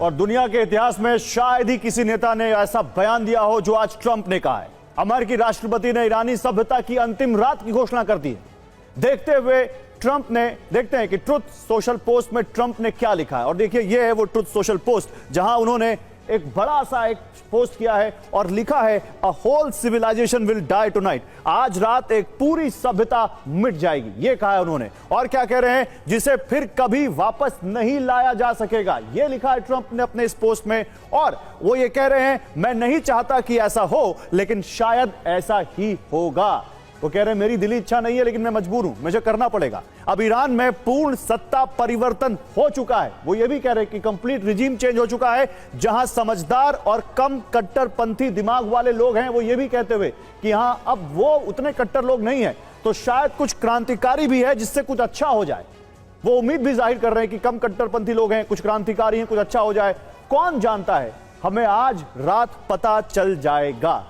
और दुनिया के इतिहास में शायद ही किसी नेता ने ऐसा बयान दिया हो जो आज ट्रंप ने कहा है। अमेरिकी राष्ट्रपति ने ईरानी सभ्यता की अंतिम रात की घोषणा कर दी है। देखते हैं कि ट्रुथ सोशल पोस्ट में ट्रंप ने क्या लिखा है। और देखिए, यह है वो ट्रुथ सोशल पोस्ट जहां उन्होंने एक बड़ा सा एक पोस्ट किया है और लिखा है, a whole civilisation will die tonight. आज रात एक पूरी सभ्यता मिट जाएगी, यह कहा है उन्होंने। और क्या कह रहे हैं, जिसे फिर कभी वापस नहीं लाया जा सकेगा, यह लिखा है ट्रंप ने अपने इस पोस्ट में। और वो ये कह रहे हैं, मैं नहीं चाहता कि ऐसा हो, लेकिन शायद ऐसा ही होगा। वो कह रहे हैं, मेरी दिली इच्छा नहीं है, लेकिन मैं मजबूर हूं, मुझे करना पड़ेगा। अब ईरान में पूर्ण सत्ता परिवर्तन हो चुका है। वो ये भी कह रहे हैं कि कंप्लीट रिजीम चेंज हो चुका है, जहां समझदार और कम कट्टरपंथी दिमाग वाले लोग हैं। वो ये भी कहते हुए कि हां, अब वो उतने कट्टर लोग नहीं है, तो शायद कुछ क्रांतिकारी भी है जिससे कुछ अच्छा हो जाए। वो उम्मीद भी जाहिर कर रहे हैं कि कम कट्टरपंथी लोग हैं, कुछ क्रांतिकारी हैं, कुछ अच्छा हो जाए। कौन जानता है, हमें आज रात पता चल जाएगा।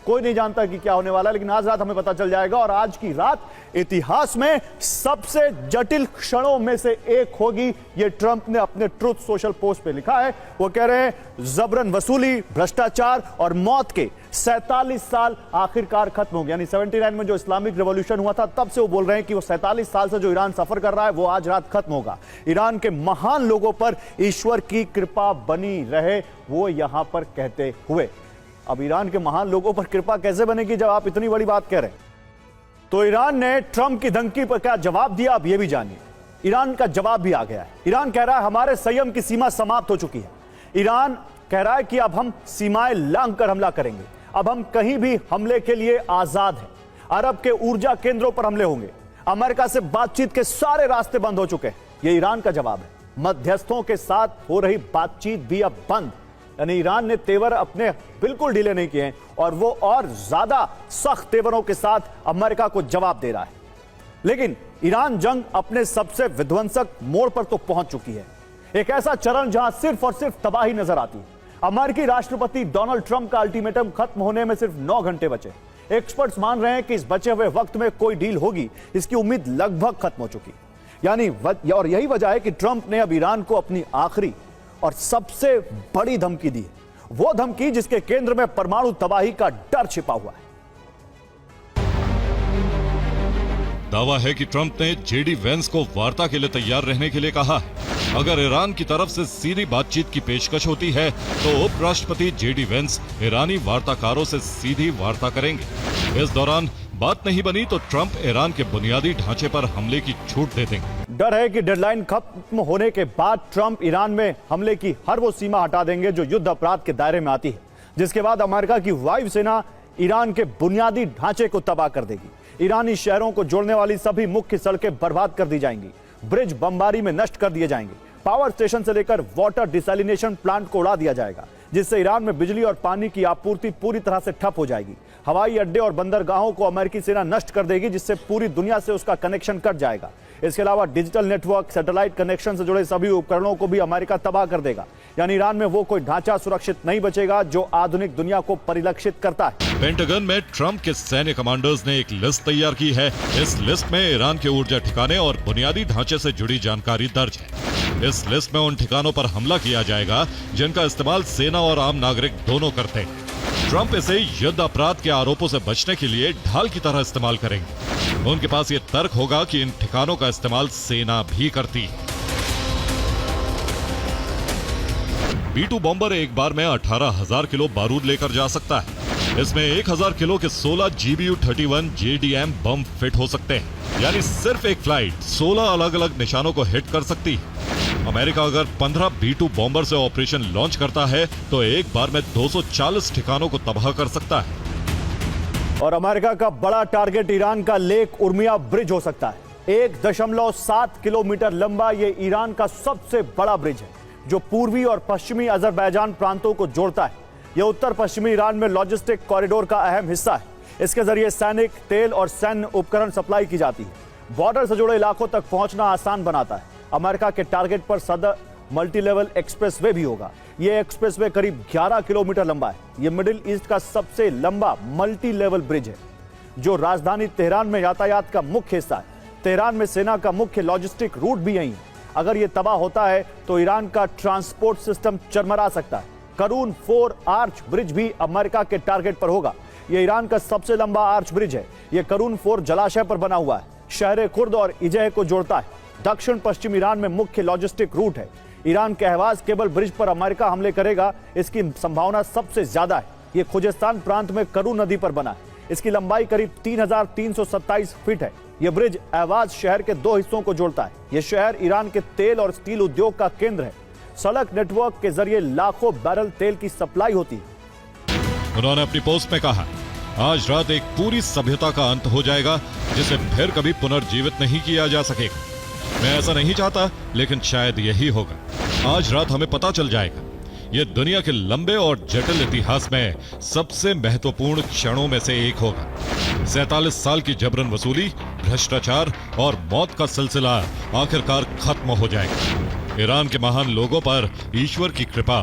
कोई नहीं जानता कि क्या होने वाला है, लेकिन आज रात हमें पता चल जाएगा। और आज की रात इतिहास में सबसे जटिल क्षणों में से एक होगी, यह ट्रंप ने अपने ट्रुथ सोशल पोस्ट पे लिखा है। वो कह रहे हैं, जबरन वसूली, भ्रष्टाचार और मौत के 47 साल आखिरकार खत्म हो गए। यानी 79 में जो इस्लामिक रिवॉल्यूशन हुआ था, तब से वो बोल रहे हैं कि वो 47 साल से जो ईरान सफर कर रहा है, वो आज रात खत्म होगा। ईरान के महान लोगों पर ईश्वर की कृपा बनी रहे, वो यहां पर कहते हुए। अब ईरान के महान लोगों पर कृपा कैसे बनेगी जब आप इतनी बड़ी बात कह रहे हैं? तो ईरान ने ट्रंप की धमकी पर क्या जवाब दिया, अब यह भी जानिए। ईरान का जवाब भी आ गया है। ईरान कह रहा है, हमारे संयम की सीमा समाप्त हो चुकी है। ईरान कह रहा है कि अब हम सीमाएं लांघकर हमला करेंगे, अब हम कहीं भी हमले के लिए आजाद हैं। अरब के ऊर्जा केंद्रों पर हमले होंगे। अमेरिका से बातचीत के सारे रास्ते बंद हो चुके हैं। यह ईरान का जवाब है। मध्यस्थों के साथ हो रही बातचीत भी अब बंद। यानी ईरान ने तेवर अपने बिल्कुल ढीले नहीं किए हैं और वो और ज्यादा सख्त तेवरों के साथ अमेरिका को जवाब दे रहा है। लेकिन ईरान जंग अपने सबसे विध्वंसक मोड़ पर तो पहुंच चुकी है। एक ऐसा चरण जहां सिर्फ और सिर्फ तबाही नजर आती है। अमेरिकी राष्ट्रपति डोनाल्ड ट्रंप का अल्टीमेटम खत्म होने में सिर्फ 9 घंटे बचे। एक्सपर्ट्स मान रहे हैं कि इस बचे हुए वक्त में कोई डील होगी, इसकी उम्मीद लगभग खत्म हो चुकी। यानी और यही वजह है कि ट्रंप ने अब ईरान को अपनी आखिरी और सबसे बड़ी धमकी दी है। वो धमकी जिसके केंद्र में परमाणु तबाही का डर छिपा हुआ है। दावा है कि ट्रंप ने जेडी वेंस को वार्ता के लिए तैयार रहने के लिए कहा है। अगर ईरान की तरफ से सीधी बातचीत की पेशकश होती है, तो उपराष्ट्रपति जेडी वेंस ईरानी वार्ताकारों से सीधी वार्ता करेंगे। इस दौरान बात नहीं बनी तो ट्रंप ईरान के बुनियादी ढांचे पर हमले की छूट दे देंगे। डर है कि डेडलाइन खत्म होने के बाद ट्रंप ईरान में हमले की हर वो सीमा हटा देंगे जो युद्ध अपराध के दायरे में आती है, जिसके बाद अमेरिका की वायुसेना ईरान के बुनियादी ढांचे को तबाह कर देगी। ईरानी शहरों को जोड़ने वाली सभी मुख्य सड़कें बर्बाद कर दी जाएंगी, ब्रिज बमबारी में नष्ट कर दिए जाएंगे, पावर स्टेशन से लेकर वाटर डिसैलिनेशन प्लांट को उड़ा दिया जाएगा, जिससे ईरान में बिजली और पानी की आपूर्ति पूरी तरह से ठप हो जाएगी। हवाई अड्डे और बंदरगाहों को अमेरिकी सेना नष्ट कर देगी, जिससे पूरी दुनिया से उसका कनेक्शन कट जाएगा। इसके अलावा डिजिटल नेटवर्क, सैटेलाइट कनेक्शन से जुड़े सभी उपकरणों को भी अमेरिका तबाह कर देगा। यानी ईरान में वो कोई ढांचा सुरक्षित नहीं बचेगा जो आधुनिक दुनिया को परिलक्षित करता है। पेंटागन में ट्रंप के सैन्य कमांडर्स ने एक लिस्ट तैयार की है। इस लिस्ट में ईरान के ऊर्जा ठिकाने और बुनियादी ढांचे से जुड़ी जानकारी दर्ज है। इस लिस्ट में उन ठिकानों पर हमला किया जाएगा जिनका इस्तेमाल सेना और आम नागरिक दोनों करते हैं। ट्रंप इसे युद्ध अपराध के आरोपों से बचने के लिए ढाल की तरह इस्तेमाल करेंगे। उनके पास ये तर्क होगा कि इन ठिकानों का इस्तेमाल सेना भी करती है। B-2 बॉम्बर एक बार में 18,000 किलो बारूद लेकर जा सकता है। इसमें 1,000 किलो के 16 GBU-31 JDM बम फिट हो सकते हैं। यानी सिर्फ एक फ्लाइट 16 अलग अलग निशानों को हिट कर सकती है। अमेरिका अगर 15 B-2 बॉम्बर से ऑपरेशन लॉन्च करता है तो एक बार में 240 ठिकानों को तबाह कर सकता है। और अमेरिका का बड़ा टारगेट ईरान का लेक उर्मिया ब्रिज हो सकता है। 1.7 किलोमीटर लंबा ये ईरान का सबसे बड़ा ब्रिज है, जो पूर्वी और पश्चिमी अजरबैजान प्रांतों को जोड़ता है। यह उत्तर पश्चिमी ईरान में लॉजिस्टिक कॉरिडोर का अहम हिस्सा है। इसके जरिए सैनिक, तेल और सैन्य उपकरण सप्लाई की जाती है। बॉर्डर से जुड़े इलाकों तक पहुंचना आसान बनाता है। अमेरिका के टारगेट पर सदर मल्टी लेवल एक्सप्रेसवे भी होगा। यह एक्सप्रेसवे करीब 11 किलोमीटर लंबा है। यह मिडिल ईस्ट का सबसे लंबा मल्टी लेवल ब्रिज है, जो राजधानी तेहरान में यातायात का मुख्य हिस्सा है। तेहरान में सेना का मुख्य लॉजिस्टिक रूट भी यही है। अगर यह तबाह होता है तो ईरान का ट्रांसपोर्ट सिस्टम चरमरा सकता है। करून 4 आर्च ब्रिज भी अमेरिका के टारगेट पर होगा। यह ईरान का सबसे लंबा आर्च ब्रिज है। यह करून 4 जलाशय पर बना हुआ है, शहर खुर्द और इजह को जोड़ता है। दक्षिण पश्चिम ईरान में मुख्य लॉजिस्टिक रूट है। ईरान के अहवाज केबल ब्रिज पर अमेरिका हमले करेगा, इसकी संभावना सबसे ज्यादा है। यह खुजेस्तान प्रांत में करून नदी पर बना है। इसकी लंबाई करीब 3327 फीट है। यह ब्रिज अहवाज शहर के 2 हिस्सों को जोड़ता है। यह शहर ईरान के तेल और स्टील उद्योग का केंद्र है। सड़क नेटवर्क के जरिए लाखों बैरल तेल की सप्लाई होती है। उन्होंने अपनी पोस्ट में कहा, आज रात एक पूरी सभ्यता का अंत हो जाएगा जिसे फिर कभी पुनर्जीवित नहीं किया जा सकेगा। मैं ऐसा नहीं चाहता, लेकिन शायद यही होगा। आज रात हमें पता चल जाएगा। यह दुनिया के लंबे और जटिल इतिहास में सबसे महत्वपूर्ण क्षणों में से एक होगा। 47 साल की जबरन वसूली, भ्रष्टाचार और मौत का सिलसिला आखिरकार खत्म हो जाएगा। ईरान के महान लोगों पर ईश्वर की कृपा